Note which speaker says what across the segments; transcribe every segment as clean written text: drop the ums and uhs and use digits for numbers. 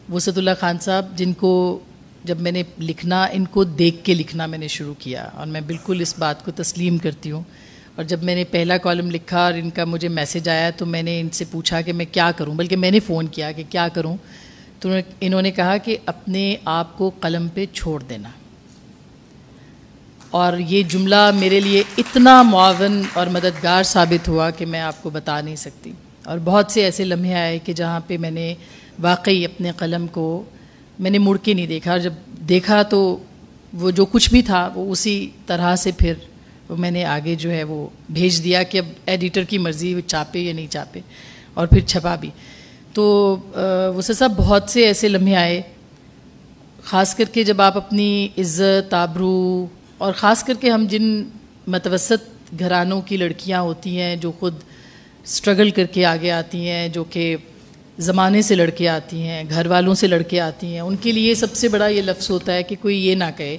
Speaker 1: وسعت اللہ خان صاحب، جن کو جب میں نے لکھنا، ان کو دیکھ کے لکھنا میں نے شروع کیا، اور میں بالکل اس بات کو تسلیم کرتی ہوں. اور جب میں نے پہلا کالم لکھا اور ان کا مجھے میسج آیا تو میں نے ان سے پوچھا کہ میں کیا کروں، بلکہ میں نے فون کیا کہ کیا کروں، تو انہوں نے کہا کہ اپنے آپ کو قلم پہ چھوڑ دینا. اور یہ جملہ میرے لیے اتنا معاون اور مددگار ثابت ہوا کہ میں آپ کو بتا نہیں سکتی. اور بہت سے ایسے لمحے آئے کہ جہاں پہ میں نے واقعی اپنے قلم کو میں نے مڑ کے نہیں دیکھا، اور جب دیکھا تو وہ جو کچھ بھی تھا وہ اسی طرح سے پھر وہ میں نے آگے جو ہے وہ بھیج دیا کہ اب ایڈیٹر کی مرضی وہ چاپے یا نہیں چاپے، اور پھر چھپا بھی. تو وہ سب بہت سے ایسے لمحے آئے، خاص کر کے جب آپ اپنی عزت آبرو، اور خاص کر کے ہم جن متوسط گھرانوں کی لڑکیاں ہوتی ہیں جو خود اسٹرگل کر کے آگے آتی ہیں، جو کہ زمانے سے لڑکے آتی ہیں، گھر والوں سے لڑکے آتی ہیں، ان کے لیے سب سے بڑا یہ لفظ ہوتا ہے کہ کوئی یہ نہ کہے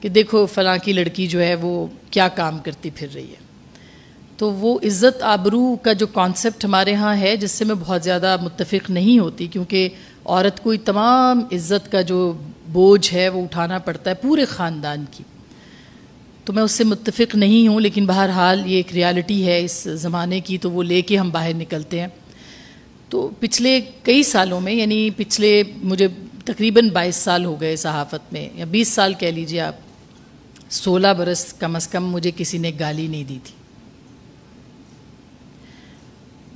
Speaker 1: کہ دیکھو فلاں کی لڑکی جو ہے وہ کیا کام کرتی پھر رہی ہے. تو وہ عزت آبرو کا جو کانسیپٹ ہمارے ہاں ہے، جس سے میں بہت زیادہ متفق نہیں ہوتی، کیونکہ عورت کو تمام عزت کا جو بوجھ ہے وہ اٹھانا پڑتا ہے پورے خاندان کی، تو میں اس سے متفق نہیں ہوں. لیکن بہرحال یہ ایک ریالٹی ہے اس زمانے کی، تو وہ لے کے ہم باہر نکلتے ہیں. تو پچھلے کئی سالوں میں، یعنی پچھلے مجھے تقریباً 22 سال ہو گئے صحافت میں، یا 20 سال کہہ لیجیے آپ، 16 برس کم از کم مجھے کسی نے گالی نہیں دی تھی.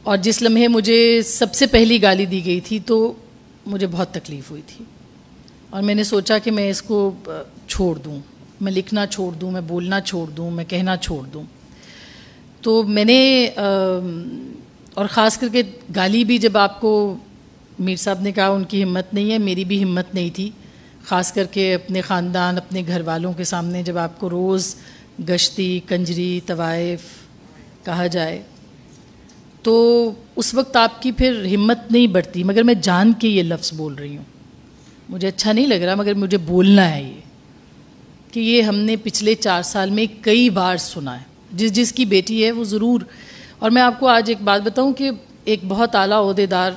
Speaker 1: اور جس لمحے مجھے سب سے پہلی گالی دی گئی تھی تو مجھے بہت تکلیف ہوئی تھی، اور میں نے سوچا کہ میں اس کو چھوڑ دوں، میں لکھنا چھوڑ دوں، میں بولنا چھوڑ دوں، میں کہنا چھوڑ دوں. تو میں نے اور خاص کر کے گالی بھی، جب آپ کو میر صاحب نے کہا ان کی ہمت نہیں ہے، میری بھی ہمت نہیں تھی، خاص کر کے اپنے خاندان، اپنے گھر والوں کے سامنے جب آپ کو روز گشتی، کنجری، طوائف کہا جائے تو اس وقت آپ کی پھر ہمت نہیں بڑھتی. مگر میں جان کے یہ لفظ بول رہی ہوں، مجھے اچھا نہیں لگ رہا، مگر مجھے بولنا ہے یہ کہ یہ ہم نے پچھلے 4 سال میں کئی بار سنا ہے. جس کی بیٹی ہے وہ ضرور. اور میں آپ کو آج ایک بات بتاؤں کہ ایک بہت اعلیٰ عہدیدار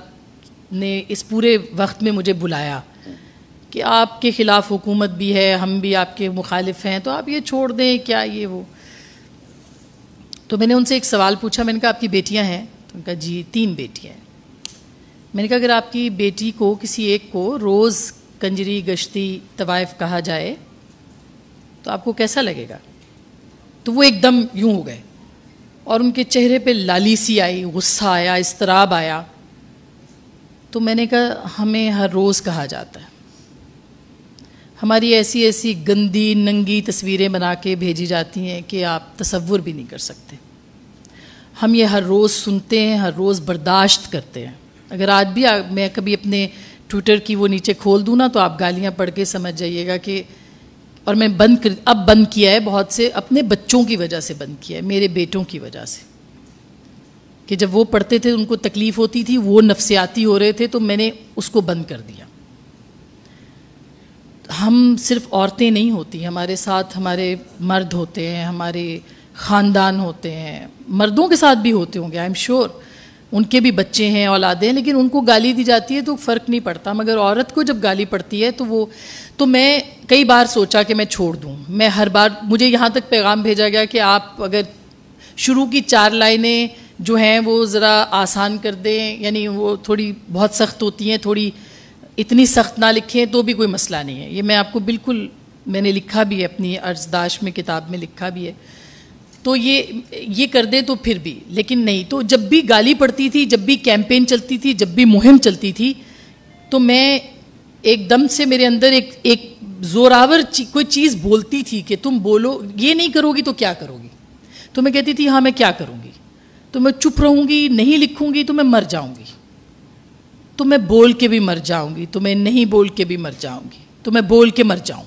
Speaker 1: نے اس پورے وقت میں مجھے بلایا کہ آپ کے خلاف حکومت بھی ہے، ہم بھی آپ کے مخالف ہیں، تو آپ یہ چھوڑ دیں کیا یہ وہ. تو میں نے ان سے ایک سوال پوچھا، میں نے کہا آپ کی بیٹیاں ہیں؟ تو ان کا جی 3 بیٹیاں ہیں. میں نے کہا اگر آپ کی بیٹی کو کسی ایک کو روز کنجری، گشتی، طوائف کہا جائے تو آپ کو کیسا لگے گا؟ تو وہ ایک دم یوں ہو گئے، اور ان کے چہرے پہ لالی سی آئی، غصہ آیا، اضطراب آیا. تو میں نے کہا ہمیں ہر روز کہا جاتا ہے، ہماری ایسی ایسی گندی ننگی تصویریں بنا کے بھیجی جاتی ہیں کہ آپ تصور بھی نہیں کر سکتے. ہم یہ ہر روز سنتے ہیں، ہر روز برداشت کرتے ہیں. اگر آج بھی میں کبھی اپنے ٹویٹر کی وہ نیچے کھول دوں نا تو آپ گالیاں پڑھ کے سمجھ جائیے گا کہ، اور میں اب بند کیا ہے، بہت سے اپنے بچوں کی وجہ سے بند کیا ہے، میرے بیٹوں کی وجہ سے، کہ جب وہ پڑھتے تھے ان کو تکلیف ہوتی تھی، وہ نفسیاتی ہو رہے تھے، تو میں نے اس کو بند کر دیا. ہم صرف عورتیں نہیں ہوتی، ہمارے ساتھ ہمارے مرد ہوتے ہیں، ہمارے خاندان ہوتے ہیں، مردوں کے ساتھ بھی ہوتے ہوں گے، آئی ایم شیور ان کے بھی بچے ہیں، اولادیں ہیں، لیکن ان کو گالی دی جاتی ہے تو فرق نہیں پڑتا. مگر عورت کو جب گالی پڑتی ہے تو میں کئی بار سوچا کہ میں چھوڑ دوں. میں ہر بار، مجھے یہاں تک پیغام بھیجا گیا کہ آپ اگر شروع کی 4 لائنیں جو ہیں وہ ذرا آسان کر دیں، یعنی وہ تھوڑی بہت سخت ہوتی ہیں، تھوڑی اتنی سخت نہ لکھیں تو بھی کوئی مسئلہ نہیں ہے. یہ میں آپ کو بالکل، میں نے لکھا بھی ہے اپنی عرضداشت میں، کتاب میں لکھا بھی ہے. تو یہ کر دیں تو پھر بھی، لیکن نہیں. تو جب بھی گالی پڑتی تھی، جب بھی کیمپین چلتی تھی، جب بھی مہم چلتی تھی، تو میں ایک دم سے میرے اندر ایک زوراور کوئی چیز بولتی تھی کہ تم بولو، یہ نہیں کرو گی تو کیا کرو گی. تو میں کہتی تھی ہاں میں کیا کروں گی، تو میں چپ رہوں گی، نہیں لکھوں گی تو میں مر جاؤں گی، تو میں بول کے بھی مر جاؤں گی، تو میں نہیں بول کے بھی مر جاؤں گی، تو میں بول کے مر جاؤں.